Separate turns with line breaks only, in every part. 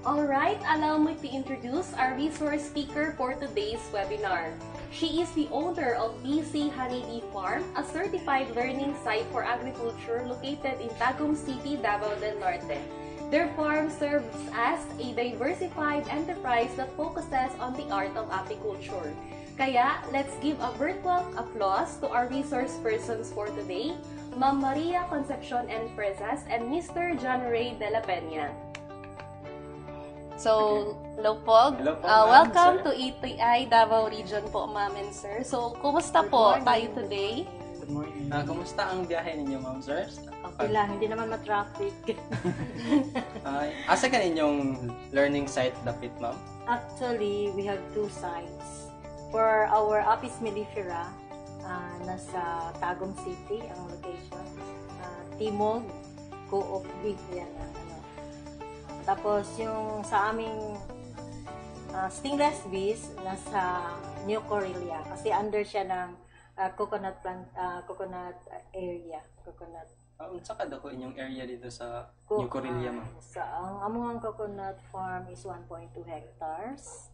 Alright, allow me to introduce our resource speaker for today's webinar. She is the owner of BC Honeybee Farm, a certified learning site for agriculture located in Tagum City, Davao del Norte. Their farm serves as a diversified enterprise that focuses on the art of apiculture. Kaya, let's give a virtual applause to our resource persons for today, Ma'am Maria Concepcion and Prezas and Mr. John Ray de la Peña. So, hello po. Welcome to ETI Davao Region po, ma'am and sir. So, kumusta po tayo today?
Good morning. Kumusta ang biyahe ninyo, ma'am, sir?
Okay lang, hindi naman ma-traffic.
Asa ka ninyong learning site dapit, ma'am?
Actually, we have two sites. For our Apis mellifera, nasa Tagum City ang location. Timog, Co-op Big, yan. Tapos yung sa aming stingless bees, nasa New Corelia. Kasi under siya ng coconut area. Coconut.
Unsa ka dako inyong area dito sa New Corelia, ma'am?
Ang among coconut farm is 1.2 hectares.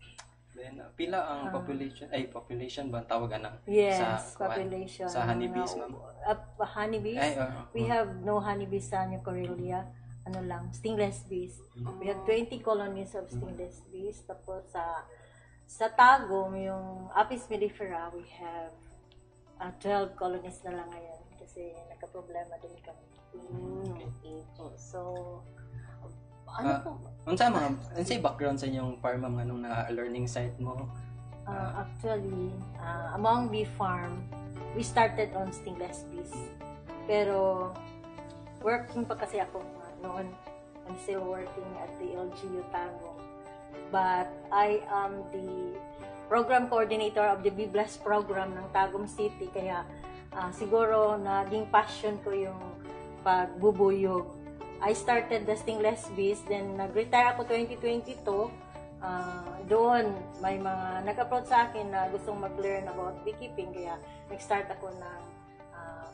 Then, pila ang population ba ang tawag anang?
Yes, population.
Sa honeybees, ma'am?
Honeybees? We have no honeybees sa New Corelia. Stingless bees. We have 20 colonies of stingless bees. Tapos sa Tagum, yung Apis mellifera, we have 12 colonies na lang ngayon kasi nagka-problema din kami.
Okay po. So,
unsa background sa inyong farm, ma'am, anong learning site mo?
Actually, among bee farm, we started on stingless bees. Pero working pa kasi ako noon. I'm still working at the LGU Tagum. But I am the program coordinator of the Bee Blast program ng Tagum City. Kaya siguro naging passion ko yung pagbubuyog. I started the stingless bees, then nag-retire ako 2022. Doon, may mga nag-approach sa akin na gustong mag-learn about beekeeping. Kaya nag-start ako ng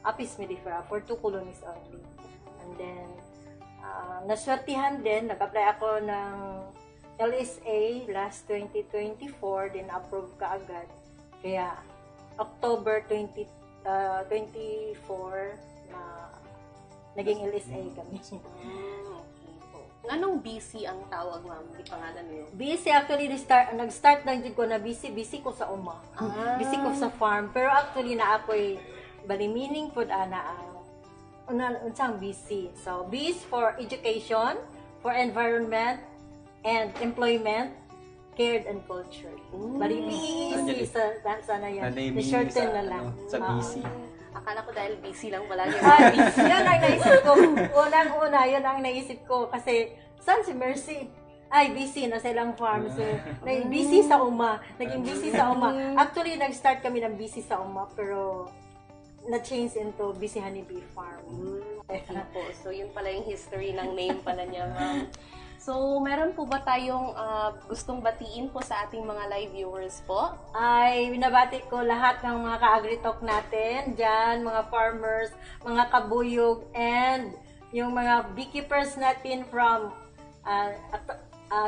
Apis mellifera for 2 colonies only. And then, naswertihan din, nag-apply ako ng LSA last 2024, then approve ka agad. Kaya, October 2024, naging LSA kami.
Anong BC ang tawag, ma'am? Di pangalan niyo?
BC actually, nag-start na dito ko na BC ko sa uma. BC ko sa farm. Pero actually, na ako'y bali meaningful unsang BC. So, B is for education, for environment, and employment, cared and culture. Bali BC sa na yan. I-shorten na lang.
Sa BC.
Akala ko dahil busy lang pala yun.
Yun ang naisip ko. Unang-una, yun ang naisip ko. Kasi, saan si Mercy? Ay, BC na silang farm. So, BC sa uma. Naging BC sa uma. Actually, nag-start kami ng BC sa uma, pero na-change into BC Honeybee Farm.
Okay po. So, yun pala yung history ng name pala niya, ma'am. So, meron po ba tayong gustong batiin po sa ating mga live viewers po?
Ay, binabati ko lahat ng mga ka-agritalk natin dyan, mga farmers, mga kabuyog, and yung mga beekeepers natin from,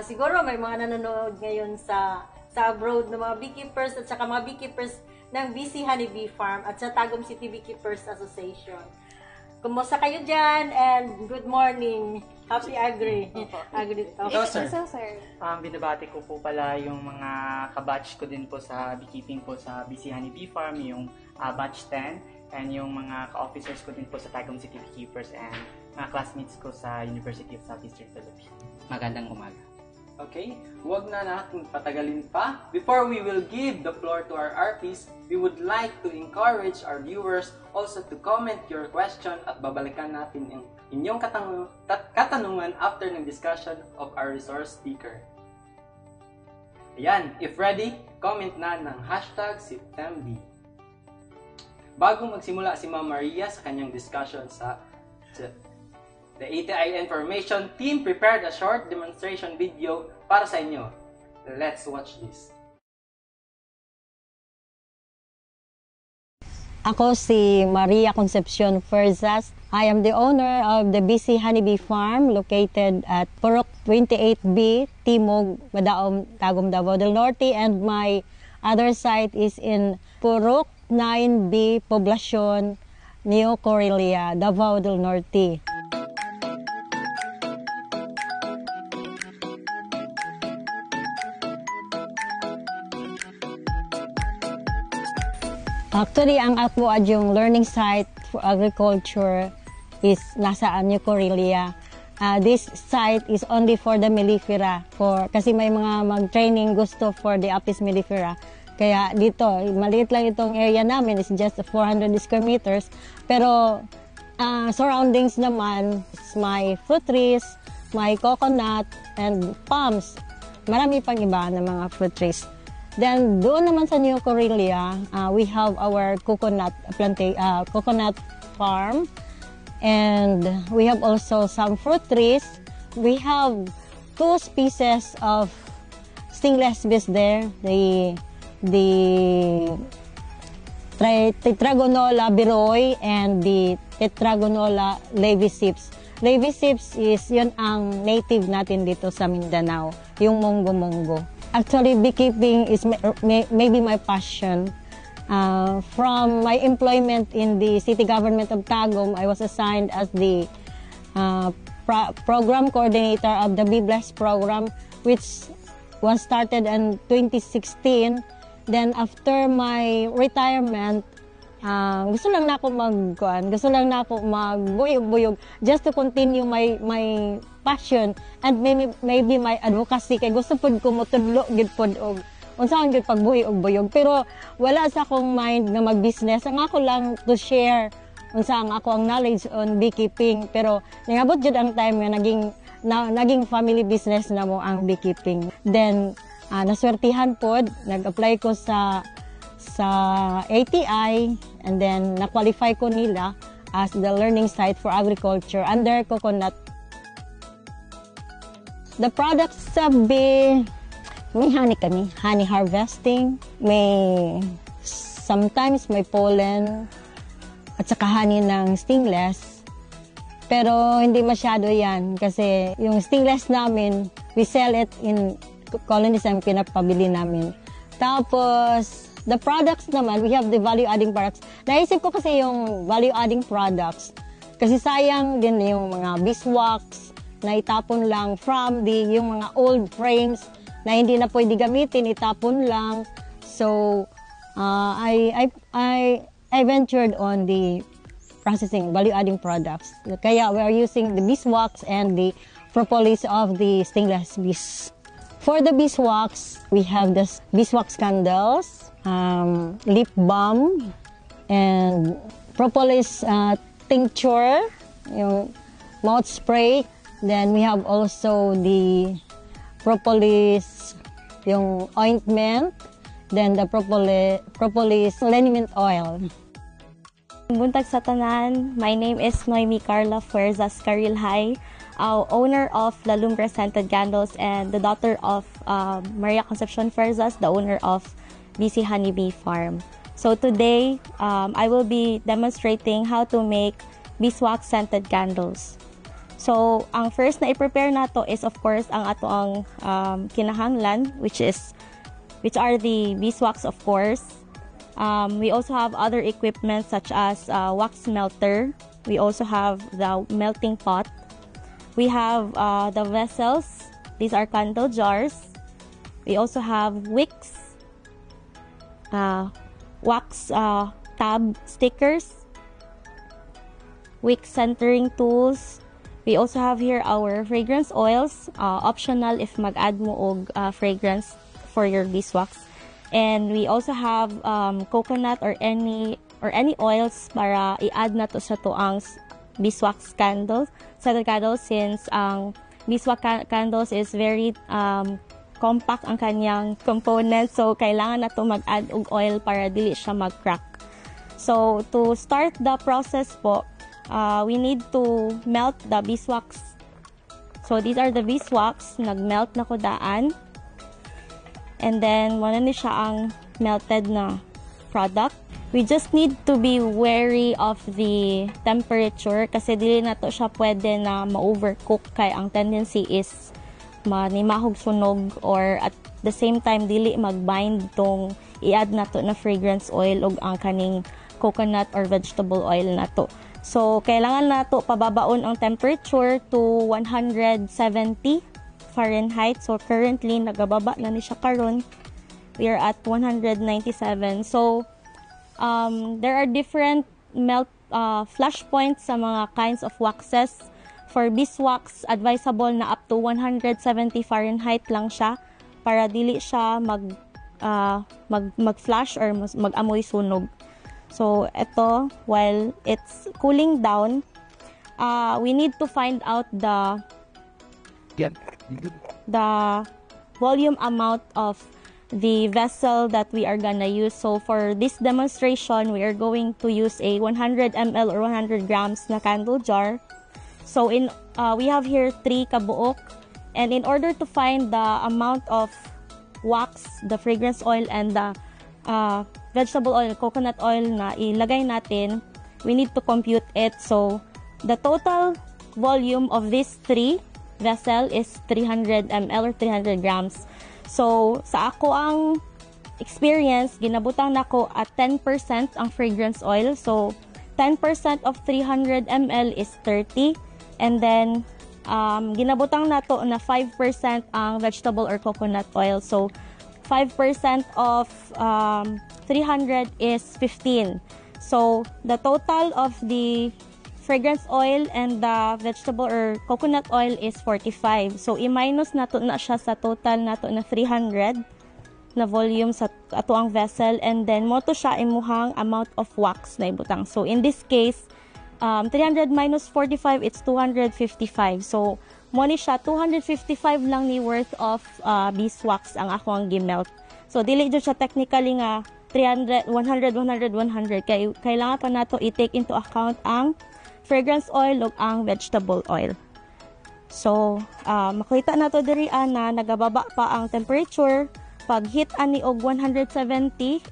siguro may mga nanonood ngayon sa abroad ng mga beekeepers at saka mga beekeepers ng BC Honeybee Farm at sa Tagum City Beekeepers Association. Kumusta kayo dyan? And good morning. Happy Agri-Talk.
Sir.
Binabati ko po pala yung mga kabatch ko din po sa beekeeping po sa BC Honeybee Farm, yung batch 10, and yung mga ka-officers ko din po sa Tagum City Beekeepers and mga classmates ko sa University of Southeastern Philippines. Magandang umaga.
Okay, huwag na natin patagalin pa. Before we will give the floor to our RPs, we would like to encourage our viewers also to comment your question at babalikan natin ang inyong katanungan after ng discussion of our resource speaker. Ayan, if ready, comment na ng #SipTemB. Bago magsimula si Ma'am Maria sa kanyang discussion the ETI Information Team prepared a short demonstration video para sa inyo. Let's watch this.
Ako si Maria Concepcion Ferzas I am the owner of the BC Honeybee Farm located at Purok 28B, Timog, Madaom, Tagum, Davao del Norte, and my other site is in Purok 9B, Poblacion, Neo Corelia, Davao del Norte. Actually, ang ako yung learning site for agriculture is nasa New Corelia. This site is only for the mellifera, kasi may mga mag-training gusto for the Apis mellifera. Kaya dito, maliit lang itong area namin, it's just 400 square meters. Pero surroundings naman, my fruit trees, my coconut, and palms. Marami pang iba na mga fruit trees. Then doon naman sa New Corelia, we have our coconut farm, and we have also some fruit trees. We have 2 species of stingless bees there. The Tetragonola beroy and the Tetragonola laevisips. Laevisips is yun ang native natin dito sa Mindanao, yung mongo-mongo. Actually, beekeeping is maybe my passion. From my employment in the city government of Tagum, I was assigned as the program coordinator of the Bee Bless program, which was started in 2016. Then after my retirement, gusto lang na ako magbuyog-buyog just to continue my passion and maybe my advocacy, kay gusto pud ko motudlo gid pud og unsaon gid pagbuyog-buyog, pero wala sa akong mind nga mag-business. Ang ako lang to share unsaon ako ang knowledge on beekeeping, pero ningabot jud ang time nga naging family business na mo ang beekeeping. Then naswertihan pod, nag-apply ko sa ATI, and then na-qualify ko nila as the learning site for agriculture under coconut. The products sa bee, may honey harvesting, sometimes may pollen, at saka honey ng stingless. Pero hindi masyado yan, kasi yung stingless namin, we sell it in colonies ang pinapabili namin. Tapos, the products naman, we have the value-adding products. Naisip ko kasi yung value-adding products, kasi sayang din yung mga beeswax na itapon lang from yung mga old frames na hindi na pwede gamitin, itapon lang. So, I ventured on the processing, value-adding products. Kaya we are using the beeswax and the propolis of the stingless bees. For the beeswax, we have the beeswax candles, lip balm, and propolis tincture, yung mouth spray. Then we have also the propolis, yung ointment, then the propolis liniment oil.
Buntag sa tanan, my name is Noemi Carla Fuerzas Carilhay, owner of La Lumbre Scented Candles and the daughter of Maria Concepcion Fuerzas, the owner of BC Honeybee Farm. So today, I will be demonstrating how to make beeswax scented candles. So, ang first na i-prepare nato is of course ang ato ang kinahanglan, which are the beeswax of course. We also have other equipment such as wax melter. We also have the melting pot. We have the vessels. These are candle jars. We also have wicks, wax tab stickers, wick centering tools. We also have here our fragrance oils, optional if mag-add mo og fragrance for your beeswax. And we also have coconut or any oils para i-add na to sa tuang beeswax candles, scented candles, since ang beeswax candles is very compact ang kanyang components, so kailangan na to mag-add og oil para dili siya mag-crack. So to start the process po, we need to melt the beeswax. So these are the beeswax, nag-melt na ko daan. And then wala ni siya ang melted na product. We just need to be wary of the temperature kasi dili na to siya pwede na ma-overcook kay ang tendency is manimahog sunog or at the same time dili mag-bind tong i-add na to na fragrance oil ug ang kaning coconut or vegetable oil na to. So kailangan na to pababaon ang temperature to 170 Fahrenheit. So currently nagababa na ni siya karon. We are at 197. So there are different flash points sa mga kinds of waxes. For beeswax, advisable na up to 170 Fahrenheit lang siya para dili siya mag-flash or mag-amoy sunog. So ito, while it's cooling down, we need to find out the volume amount of the vessel that we are gonna use. So for this demonstration, we are going to use a 100 ml or 100 grams na candle jar. So we have here 3 kabuok, and in order to find the amount of wax, the fragrance oil, and the vegetable oil, coconut oil na ilagay natin, we need to compute it. So the total volume of these 3 vessel is 300 ml or 300 grams. So, sa ako ang experience, ginabutang nako at 10% ang fragrance oil. So, 10% of 300 ml is 30. And then, ginabutang nato na 5% ang vegetable or coconut oil. So, 5% of 300 is 15. So, the total of the fragrance oil and the vegetable or coconut oil is 45. So, i-minus nato na siya sa total nato na 300 na volume sa ato ang vessel, and then mo to siya imuhang amount of wax na ibutang. So, in this case, 300 minus 45, it's 255. So, mo ni siya 255 lang ni worth of beeswax ang ako ang gimelt. So, dili jud siya technically nga 300, 100, 100, 100. Kailangan pa nato i-take into account ang fragrance oil ug ang vegetable oil. So, makita na to diri na nagababa pa ang temperature. Pag hit ani og 170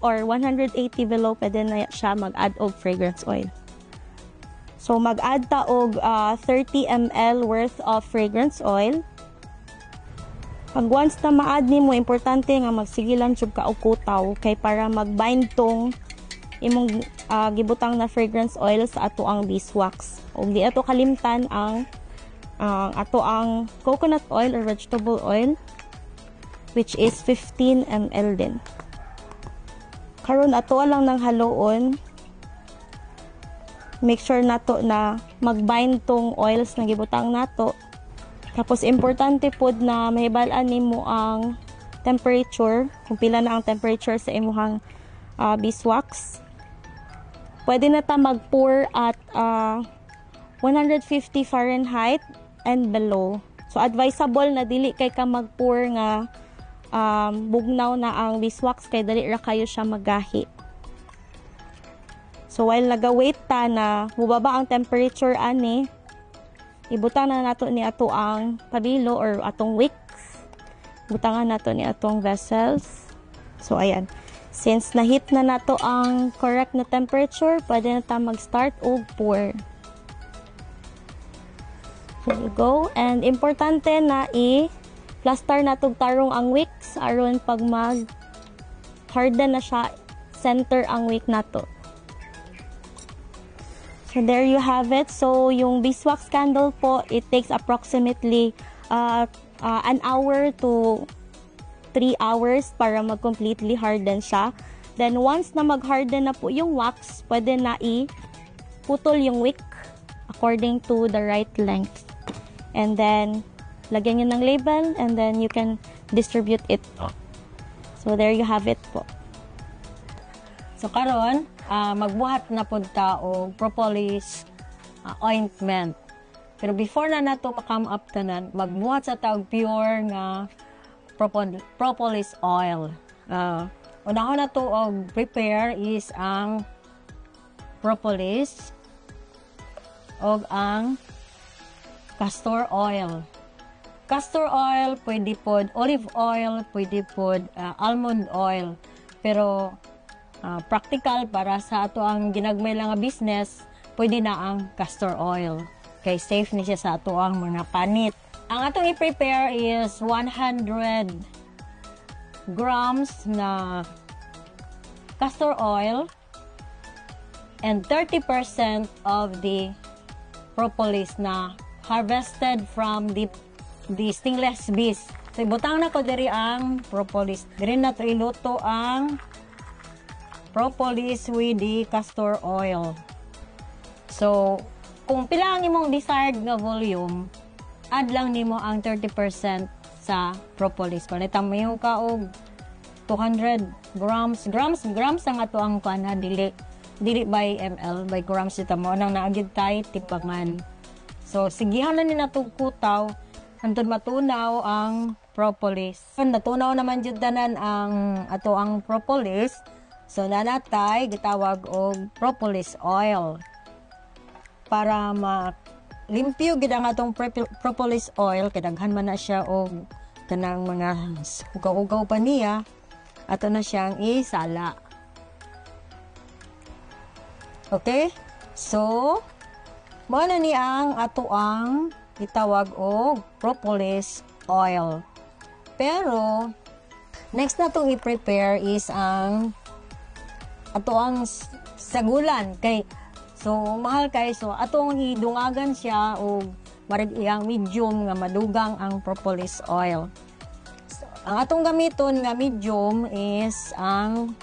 or 180 below, pwede na siya mag-add og fragrance oil. So, mag-add ta og 30 ml worth of fragrance oil. Pag once na ma-add nimo, importante nga magsigilan jud ka og kutaw kay para mag-bind tong imong gibutang na fragrance oil sa ato ang beeswax. Ug di ato kalimtan ang ato ang coconut oil or vegetable oil, which is 15 ml din. Karon ato lang nang haloon. Make sure nato na mag-bind tong oils na gibutang nato. Tapos importante pod na mahibal-an nimo ang temperature, kung pila na ang temperature sa imong beeswax. Pwede na ta mag-pour at 150 Fahrenheit and below. So, advisable na dili kay ka mag-pour nga bugnaw na ang beeswax kay dali ra kayo siya magahi. So, while naga-wait ta na mubaba ang temperature ani, ibutang na nato ni ato ang pabilo or atong wicks. Butangan nato ni atong vessels. So, ayan. Since na-hit na nato ang correct na temperature, pwede na ta mag-start og pour. There you go. And importante na i-plaster nato tarong ang wicks aron pag mag-harden na siya, center ang wick nato. So there you have it. So yung beeswax candle po, it takes approximately an hour to 3 hours para mag-completely harden siya. Then once na mag-harden na po yung wax, pwede na i-putol yung wick according to the right length. And then lagyan nyo ng label and then you can distribute it. So there you have it po.
So karon, magbuhat na pud ta og propolis ointment. Pero before na nato ma-come up tanan, magbuhat sa ta og pure nga propolis oil. Unahon na to og prepare is ang propolis og ang castor oil. Castor oil, pwede pod olive oil, pwede pod almond oil. Pero practical para sa ato ang ginagmay lang nga business, pwede na ang castor oil. Kay safe ni siya sa ato ang mga panit. Ang atong i-prepare is 100 grams na castor oil and 30% of the propolis na harvested from the stingless bees. So, ibutang na ko diri ang propolis. Diri na to iluto ang propolis with the castor oil. So, kung pila ang imong desired nga volume, add lang nimo ang 30% sa propolis. Palitan mo yung kaog 200 grams ang ato ang kuana dili by ml, by grams ita mo nang naagid tay tipangan. So sigihan na ni natong kutaw hantod matunaw ang propolis. Natunaw naman jud tanan ang ato ang propolis. So nanatay gitawag og propolis oil. Para limpyo gid ang atong propolis oil, kadaghan man na siya og kanang mga ugaw-ugaw pa niya, ato na siyang isala. Okay? So, mao na ni ang ato ang itawag og propolis oil. Pero next na tong i-prepare is ang ato ang sagulan kay so mahal kay so atong idungagan siya og marig iyang medium nga madugang ang propolis oil. So, ang atong gamiton nga medium is ang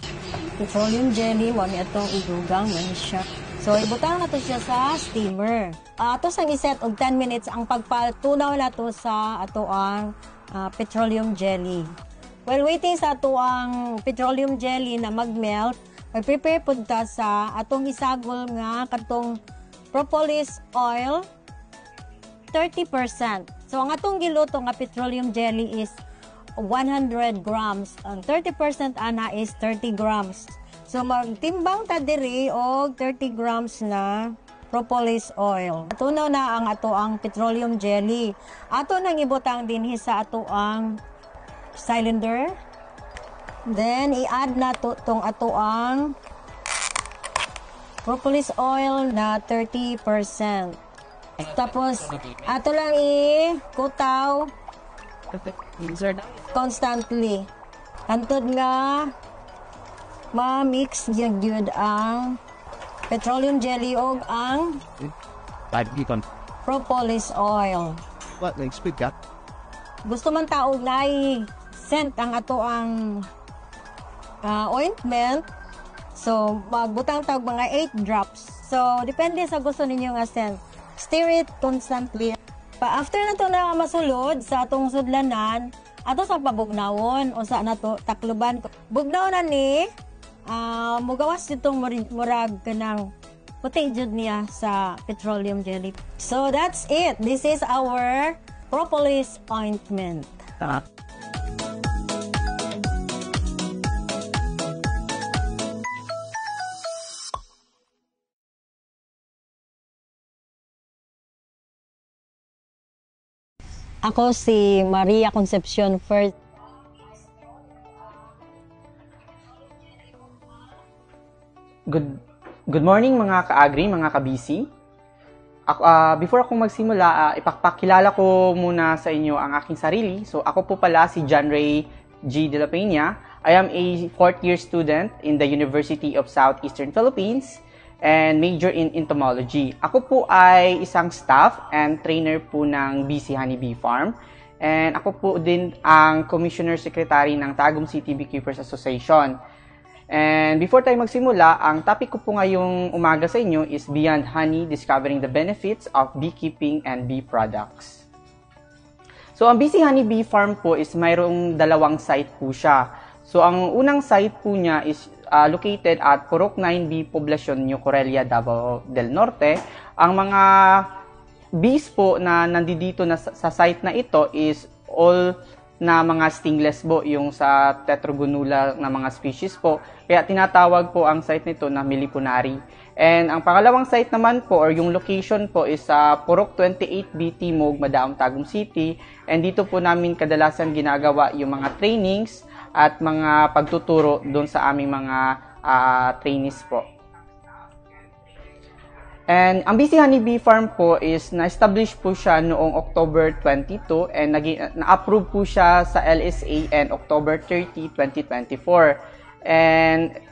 petroleum jelly mo ni atong idugang man siya. So ibutang nato siya sa steamer. Ato sang iset og 10 minutes ang pagpatunaw nato sa ato ang petroleum jelly. While waiting sa ato ang petroleum jelly na mag-melt, mag-prepare pud ta sa atong isagol nga katong propolis oil 30%. So ang atong giluto nga petroleum jelly is 100 grams. Ang 30% ana is 30 grams. So magtimbang ta diri og 30 grams na propolis oil. Tunaw na ang ato ang petroleum jelly. Ato nang ibutang dinhi sa ato ang cylinder. Then i-add na tong ato ang propolis oil na 30%. Tapos ato lang i-kutaw constantly. Hantod nga ma-mix gyud ang petroleum jelly og ang propolis oil.
What makes big gap?
Gusto man taog na scent ang ato ang ointment. So magbutang taog mga 8 drops. So depende sa gusto ninyo nga scent. Stir it constantly. Pa after na to na masulod sa atong sudlanan, ato sa pabugnawon o sa nato takluban. Bugnawon na ni mugawas itong murag kanang puti jud niya sa petroleum jelly. So that's it. This is our propolis ointment. Ako si Maria Concepcion First.
Good morning mga ka-agri, mga ka-BC. Before ako magsimula, ipakilala ko muna sa inyo ang aking sarili. So ako po pala si John Ray G. De La Peña. I am a 4th year student in the University of Southeastern Philippines and major in entomology. Ako po ay isang staff and trainer po ng BC Honeybee Farm. And ako po din ang Commissioner Secretary ng Tagum City Beekeepers Association. And before tayo magsimula, ang topic ko po ngayong umaga sa inyo is Beyond Honey, Discovering the Benefits of Beekeeping and Bee Products. So ang BC Honeybee Farm po is mayroong dalawang site po siya. So ang unang site po niya is located at Purok 9B Poblacion, New Corellia, Davao del Norte. Ang mga bees po na nandito na sa site na ito is all na mga stingless po, yung sa Tetragonula na mga species po. Kaya tinatawag po ang site nito na Meliponari. And ang pangalawang site naman po or yung location po is sa Purok 28B Timog, Madaom, Tagum City. And dito po namin kadalasan ginagawa yung mga trainings at mga pagtuturo doon sa aming mga trainees po. And ang BC Honeybee Farm po is na-establish po siya noong October 22 and na-approve po siya sa LSA and October 30, 2024. And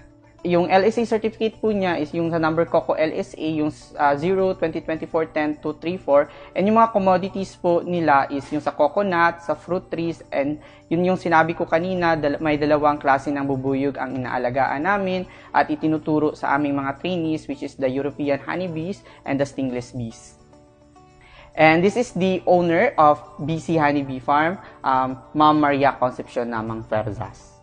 yung LSA certificate po niya is yung sa number Coco LSA, yung 0-2024-10-234. And yung mga commodities po nila is yung sa coconut, sa fruit trees, and yun yung sinabi ko kanina, may dalawang klase ng bubuyog ang inaalagaan namin at itinuturo sa aming mga trainees, which is the European honeybees and the stingless bees. And this is the owner of BC Honeybee Farm, Ma'am Maria Concepcion Namang Ferzas.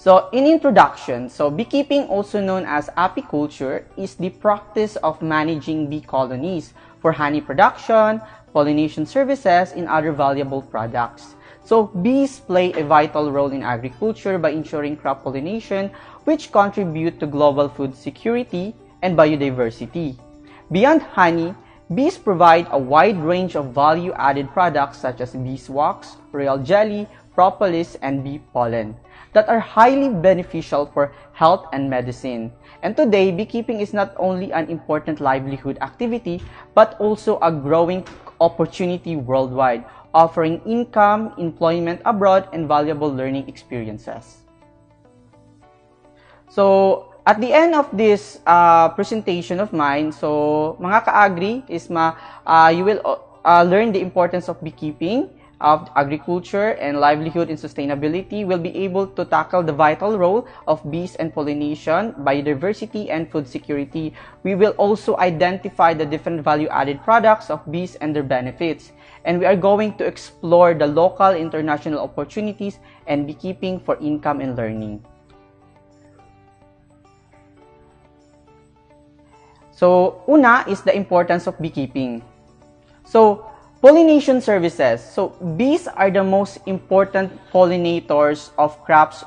So, in introduction, beekeeping, also known as apiculture, is the practice of managing bee colonies for honey production, pollination services, and other valuable products. So, bees play a vital role in agriculture by ensuring crop pollination, which contribute to global food security and biodiversity. Beyond honey, bees provide a wide range of value-added products such as beeswax, royal jelly, propolis, and bee pollen that are highly beneficial for health and medicine. And today, beekeeping is not only an important livelihood activity, but also a growing opportunity worldwide, offering income, employment abroad, and valuable learning experiences. So, at the end of this presentation of mine, mga ka-agri, is you will learn the importance of beekeeping, of agriculture and livelihood and sustainability. Will be able to tackle the vital role of bees and pollination, biodiversity, and food security. We will also identify the different value-added products of bees and their benefits. And we are going to explore the local international opportunities and beekeeping for income and learning. So, una is the importance of beekeeping. So, pollination services. So, bees are the most important pollinators of crops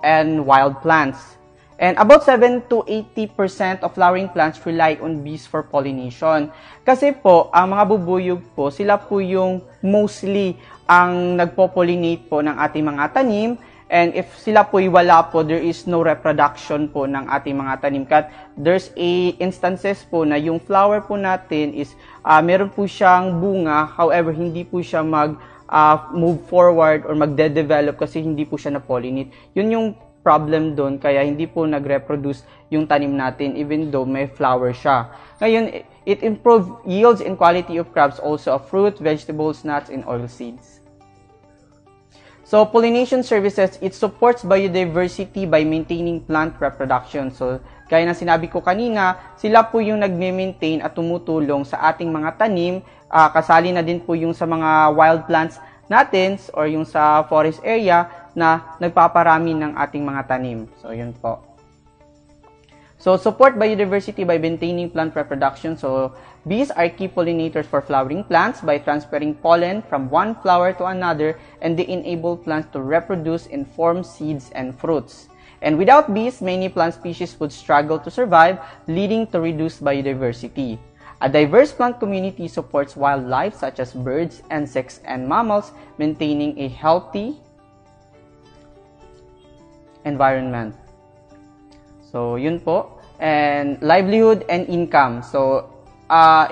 and wild plants. And about 7 to 80% of flowering plants rely on bees for pollination. Kasi po, ang mga bubuyog po, sila po yung mostly ang nagpo-pollinate po ng ating mga tanim. And if sila po'y wala po, there is no reproduction po ng ating mga tanim. Kat there's instances po na yung flower po natin is meron po siyang bunga, however hindi po siya move forward or magde-develop kasi hindi po siya na-pollinate. Yun yung problem doon, kaya hindi po nag-reproduce yung tanim natin even though may flower siya. Ngayon, it improves yields and quality of crops also of fruit, vegetables, nuts, and oilseeds. So, pollination services, it supports biodiversity by maintaining plant reproduction. So, gaya na sinabi ko kanina, sila po yung nagme-maintain at tumutulong sa ating mga tanim. Kasali na din po yung sa mga wild plants natin or yung sa forest area na nagpaparami ng ating mga tanim. So, yun po. So, support biodiversity by maintaining plant reproduction. So, bees are key pollinators for flowering plants by transferring pollen from one flower to another, and they enable plants to reproduce and form seeds and fruits. And without bees, many plant species would struggle to survive, leading to reduced biodiversity. A diverse plant community supports wildlife such as birds, insects, and mammals, maintaining a healthy environment. So, yun po. And livelihood and income. So,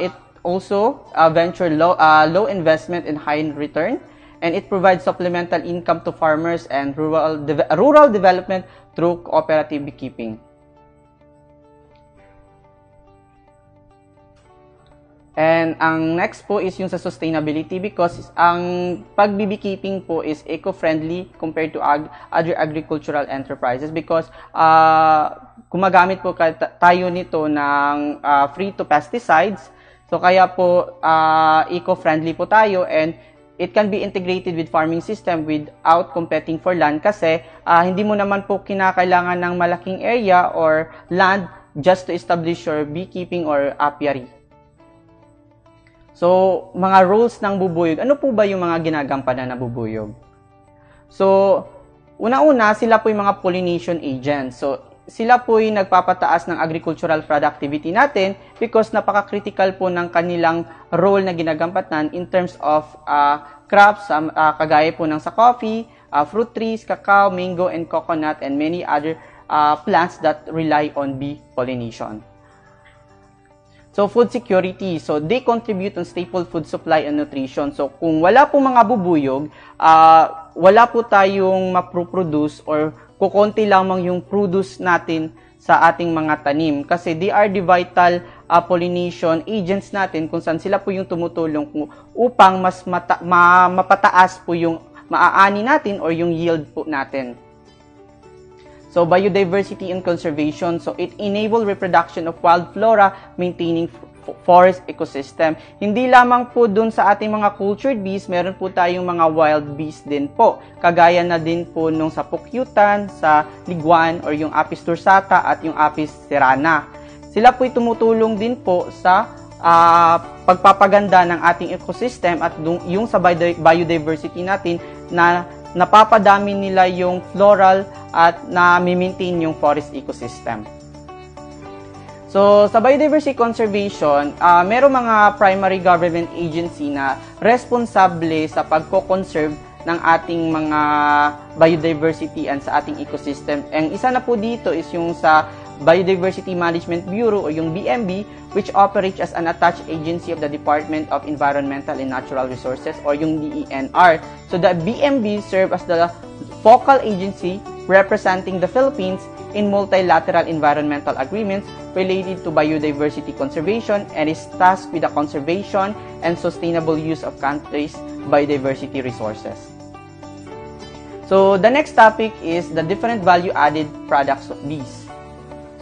it also venture low investment and high return. And it provides supplemental income to farmers and rural development through cooperative beekeeping. And ang next po is yung sa sustainability because ang pagbibeekeeping po is eco-friendly compared to other agricultural enterprises because gumagamit po tayo nito ng free to pesticides. So kaya po eco-friendly po tayo and it can be integrated with farming system without competing for land kasi hindi mo naman po kinakailangan ng malaking area or land just to establish your beekeeping or apiary. So, mga roles ng bubuyog. Ano po ba yung mga ginagampanan na bubuyog? So, una-una, sila po yung mga pollination agents. So, sila po yung nagpapataas ng agricultural productivity natin because napaka-critical po ng kanilang role na ginagampanan in terms of crops, kagaya po ng sa coffee, fruit trees, cacao, mango, and coconut, and many other
plants that rely on bee pollination. So, food security. So, they contribute on staple food supply and nutrition. So, kung wala po mga bubuyog, wala po tayong maproproduce or kukonti lamang yung produce natin sa ating mga tanim. Kasi they are the vital pollination agents natin kung saan sila po yung tumutulong upang mas mapataas po yung maaani natin or yung yield po natin. So, biodiversity and conservation. So, it enable reproduction of wild flora, maintaining forest ecosystem. Hindi lamang po dun sa ating mga cultured bees, meron po tayong mga wild bees din po. Kagaya na din po nung sa pukyutan, sa liguan, or yung Apis dorsata at yung Apis cerana. Sila po'y tumutulong din po sa pagpapaganda ng ating ecosystem at yung sa biodiversity natin na napapadami nila yung floral at na-maintain yung forest ecosystem. So, sa biodiversity conservation, merong mga primary government agency na responsable sa pagko-conserve ng ating mga biodiversity and sa ating ecosystem. Ang isa na po dito is yung sa Biodiversity Management Bureau o yung BMB, which operates as an attached agency of the Department of Environmental and Natural Resources or yung DENR. So, the BMB serves as the focal agency representing the Philippines in multilateral environmental agreements related to biodiversity conservation and is tasked with the conservation and sustainable use of countries' biodiversity resources. So, the next topic is the different value-added products of bees.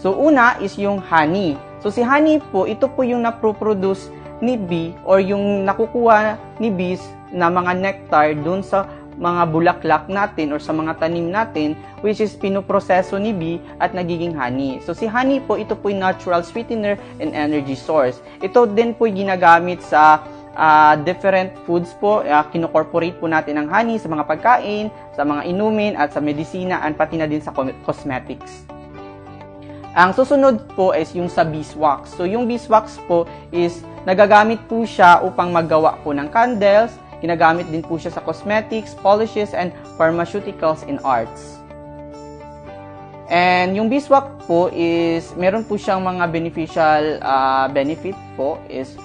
So, una is yung honey. So, si honey po, ito po yung naproproduce ni bee or yung nakukuha ni bees na mga nectar dun sa mga bulaklak natin or sa mga tanim natin, which is pinoproseso ni bee at nagiging honey. So, si honey po, ito po yung natural sweetener and energy source. Ito din po yung ginagamit sa different foods po. Kinocorporate po natin ang honey sa mga pagkain, sa mga inumin, at sa medisina, at pati na din sa cosmetics. Ang susunod po is yung sa beeswax. So, yung beeswax po is nagagamit po siya upang maggawa po ng candles. Ginagamit din po siya sa cosmetics, polishes, and pharmaceuticals in arts. And yung beeswax po is, meron po siyang mga beneficial benefit po is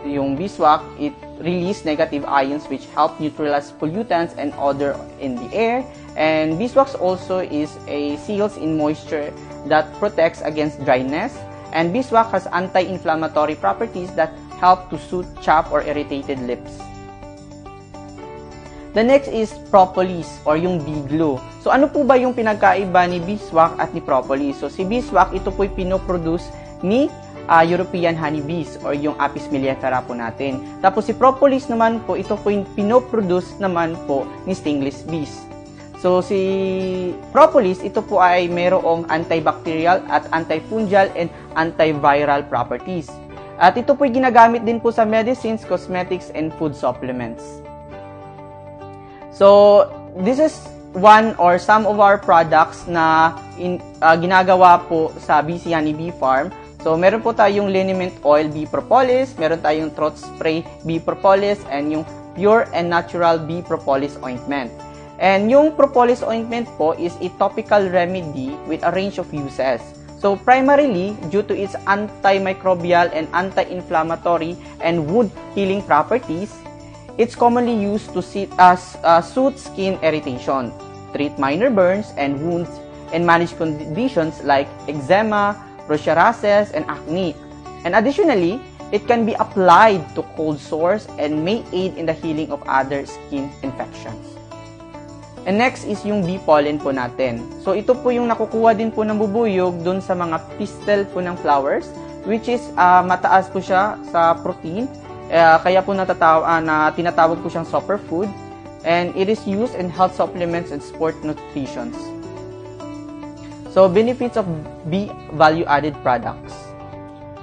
yung beeswax, it release negative ions which help neutralize pollutants and odor in the air. And beeswax also is a seals in moisture that protects against dryness. And beeswax has anti-inflammatory properties that help to soothe chapped or irritated lips. The next is propolis or yung bee glue. So, ano po ba yung pinagkaiba ni beeswax at ni propolis? So, si beeswax, ito po'y pinoproduce ni European honeybees or yung Apis mellifera po natin. Tapos, si propolis naman po, ito po'y pinoproduce naman po ni stingless bees. So, si propolis, ito po ay mayroong antibacterial at antifungal and antiviral properties. At ito po'y ginagamit din po sa medicines, cosmetics, and food supplements. So, this is one or some of our products na ginagawa po sa BC Honey Bee Farm. So, meron po tayong liniment oil bee propolis, meron tayong throat spray bee propolis, and yung pure and natural bee propolis ointment. And yung propolis ointment po is a topical remedy with a range of uses. So, primarily, due to its antimicrobial and anti-inflammatory and wound healing properties, it's commonly used to soothe skin irritation, treat minor burns and wounds, and manage conditions like eczema, rosacea, and acne. And additionally, it can be applied to cold sores and may aid in the healing of other skin infections. And next is yung bee pollen po natin. So, ito po yung nakukuha din po ng bubuyog dun sa mga pistil po ng flowers, which is mataas po siya sa protein. Kaya po tinatawag po siyang superfood, and it is used in health supplements and sport nutritions. So, benefits of bee value-added products.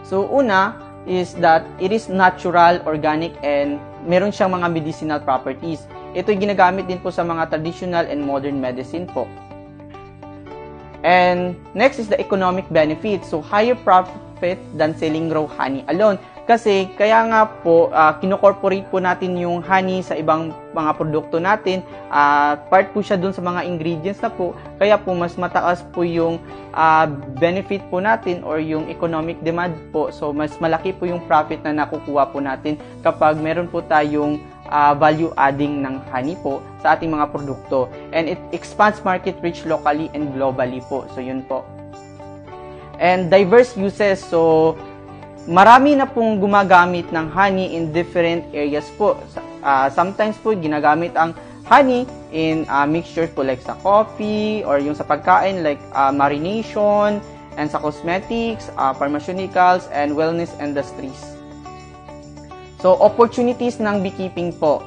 So, una is that it is natural, organic, and meron siyang mga medicinal properties. Ito ay ginagamit din po sa mga traditional and modern medicine po. And next is the economic benefit. So, higher profit than selling raw honey alone. Kasi kaya nga po, kinocorporate po natin yung honey sa ibang mga produkto natin. Part po siya dun sa mga ingredients na po. Kaya po mas mataas po yung benefit po natin or yung economic demand po. So mas malaki po yung profit na nakukuha po natin kapag meron po tayong value adding ng honey po sa ating mga produkto. And it expands market reach locally and globally po. So yun po. And diverse uses. So marami na pong gumagamit ng honey in different areas po. Sometimes po, ginagamit ang honey in mixtures po like sa coffee or yung sa pagkain like marination and sa cosmetics, pharmaceuticals, and wellness industries. So, opportunities ng beekeeping po.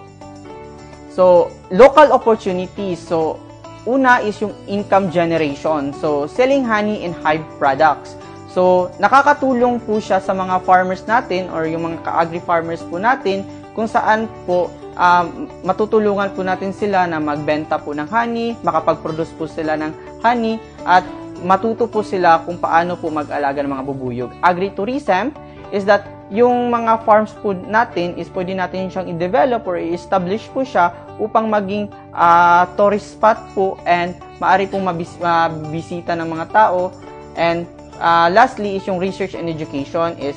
So, local opportunities. So, una is yung income generation. So, selling honey and hive products. So, nakakatulong po siya sa mga farmers natin or yung mga ka-agri-farmers po natin kung saan po matutulungan po natin sila na magbenta po ng honey, makapag-produce po sila ng honey, at matuto po sila kung paano po mag-alaga ng mga bubuyog. Agritourism is that yung mga farms po natin is pwede natin siyang i-develop or i-establish po siya upang maging tourist spot po and maaari pong mabisita ng mga tao. And lastly is yung research and education is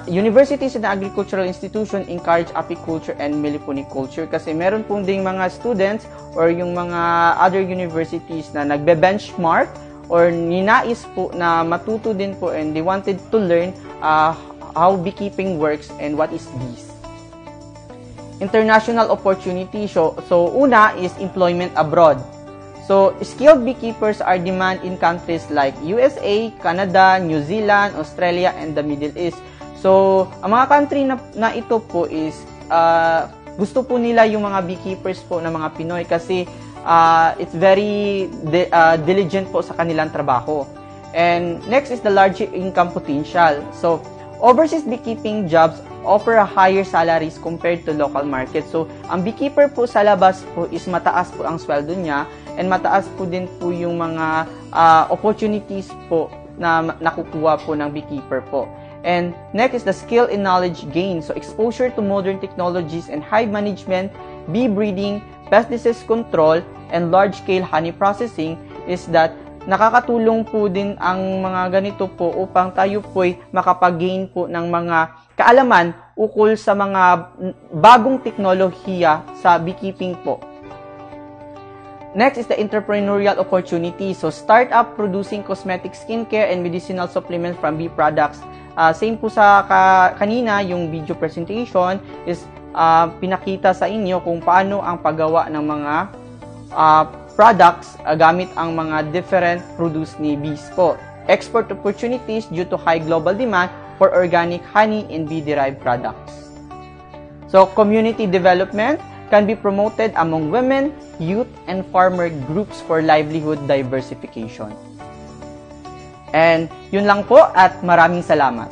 universities and agricultural institution encourage apiculture and meliponiculture kasi meron pong ding mga students or yung mga other universities na nagbe-benchmark or ninais po na matuto din po and they wanted to learn how beekeeping works and what is bees. International opportunity. So una is employment abroad. So, skilled beekeepers are demand in countries like USA, Canada, New Zealand, Australia, and the Middle East. So, ang mga country na ito po is gusto po nila yung mga beekeepers po na mga Pinoy kasi it's very diligent po sa kanilang trabaho. And next is the larger income potential. So, overseas beekeeping jobs offer a higher salaries compared to local market. So, ang beekeeper po sa labas po is mataas po ang sweldo niya and mataas po din po yung mga opportunities po na nakukuha po ng beekeeper po. And next is the skill and knowledge gain. So, exposure to modern technologies and hive management, bee breeding, pest disease control, and large-scale honey processing is that nakakatulong po din ang mga ganito po upang tayo po'y makapag-gain po ng mga kaalaman ukol sa mga bagong teknolohiya sa beekeeping po. Next is the entrepreneurial opportunity. So, startup producing cosmetic skincare and medicinal supplements from bee products. Same po sa kanina, yung video presentation is pinakita sa inyo kung paano ang paggawa ng mga products gamit ang mga different produce ni bees po. Export opportunities due to high global demand for organic honey and bee-derived products. So, community development can be promoted among women, youth, and farmer groups for livelihood diversification. And yun lang po at maraming salamat.